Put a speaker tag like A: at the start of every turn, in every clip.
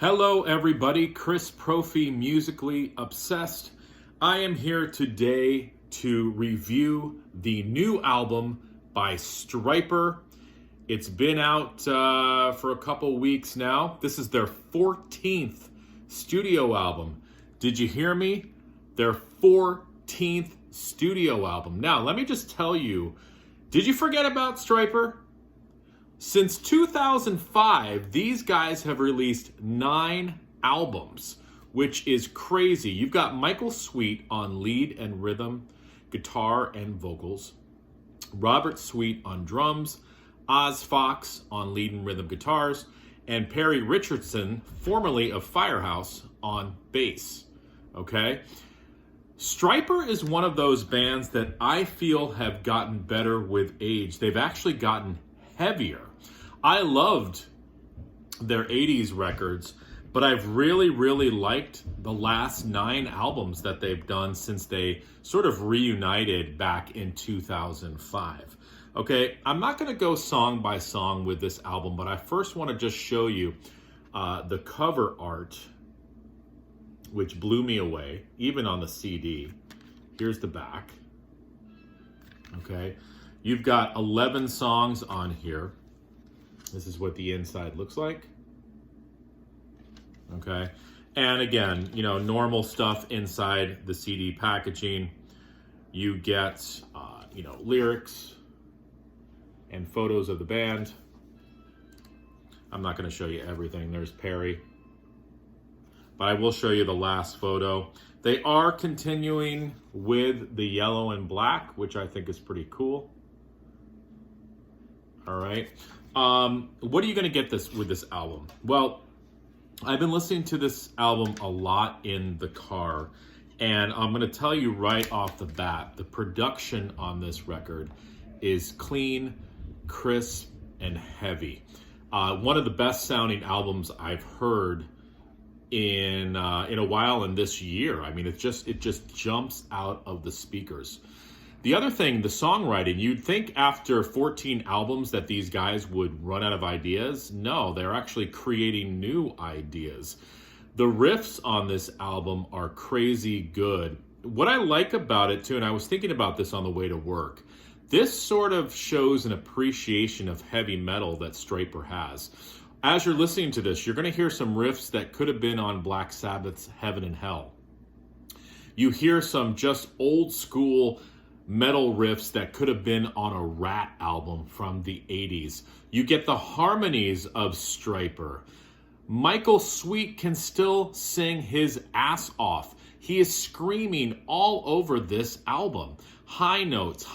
A: Hello everybody, Chris Profi, Musically Obsessed. I am here today to review the new album by Stryper. It's been out for a couple weeks now. This is their 14th studio album. Did you hear me? Their 14th studio album. Now, let me just tell you, did you forget about Stryper? Since 2005, these guys have released 9 albums, which is crazy. You've got Michael Sweet on lead and rhythm, guitar and vocals, Robert Sweet on drums, Oz Fox on lead and rhythm guitars, and Perry Richardson, formerly of Firehouse, on bass. Okay? Stryper is one of those bands that I feel have gotten better with age. They've actually gotten heavier. I loved their 80s records, but I've really liked the last 9 albums that they've done since they sort of reunited back in 2005. Okay, I'm not going to go song by song with this album, but I first want to just show you the cover art, which blew me away, even on the CD. Here's the back. Okay, you've got 11 songs on here. This is what the inside looks like. Okay, and again, you know, normal stuff inside the CD packaging. You get, you know, lyrics and photos of the band. I'm not going to show you everything. There's Perry. But I will show you the last photo. They are continuing with the yellow and black, which I think is pretty cool. All right. What are you going to get with this album? Well, I've been listening to this album a lot in the car, and I'm going to tell you right off the bat, the production on this record is clean, crisp, and heavy. One of the best sounding albums I've heard in a while in this year. I mean, it just jumps out of the speakers. The other thing, the songwriting, you'd think after 14 albums that these guys would run out of ideas. No, they're actually creating new ideas. The riffs on this album are crazy good. What I like about it too, and I was thinking about this on the way to work, this sort of shows an appreciation of heavy metal that Stryper has. As you're listening to this, you're going to hear some riffs that could have been on Black Sabbath's Heaven and Hell. You hear some just old school metal riffs that could have been on a Rat album from the 80s. You get the harmonies of Stryper. Michael Sweet can still sing his ass off. He is screaming all over this album. High notes,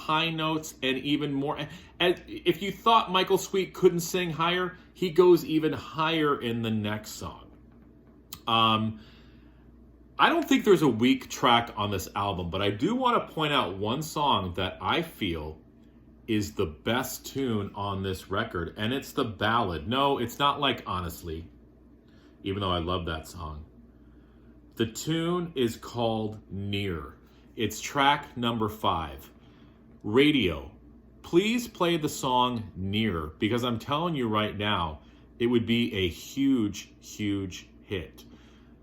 A: and even more. And if you thought Michael Sweet couldn't sing higher, he goes even higher in the next song. I don't think there's a weak track on this album, but I do want to point out one song that I feel is the best tune on this record, and it's the ballad. No, it's not like Honestly, even though I love that song. The tune is called Near. It's track number 5. Radio, please play the song Near, because I'm telling you right now, it would be a huge hit.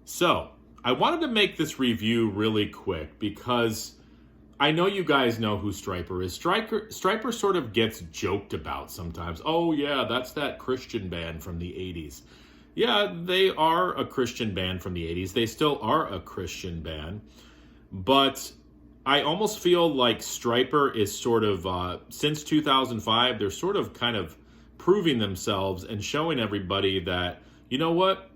A: So, I wanted to make this review really quick because I know you guys know who Stryper is. Stryper sort of gets joked about sometimes. Oh yeah, that's that Christian band from the 80s. Yeah, they are a Christian band from the 80s. They still are a Christian band. But I almost feel like Stryper is sort of, since 2005, they're sort of kind of proving themselves and showing everybody that, you know what?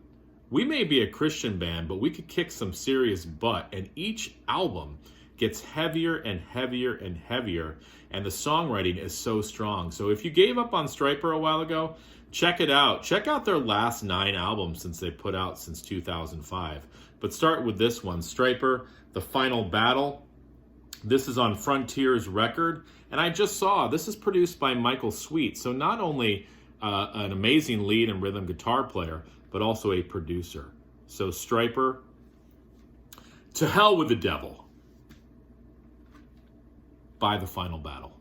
A: We may be a Christian band, but we could kick some serious butt. And each album gets heavier and heavier and heavier. And the songwriting is so strong. So if you gave up on Stryper a while ago, check it out. Check out their last 9 albums since they put out since 2005. But start with this one, Stryper, The Final Battle. This is on Frontier's record. And I just saw, this is produced by Michael Sweet. So not only an amazing lead and rhythm guitar player, but also a producer. So Stryper, to hell with the devil by The Final Battle.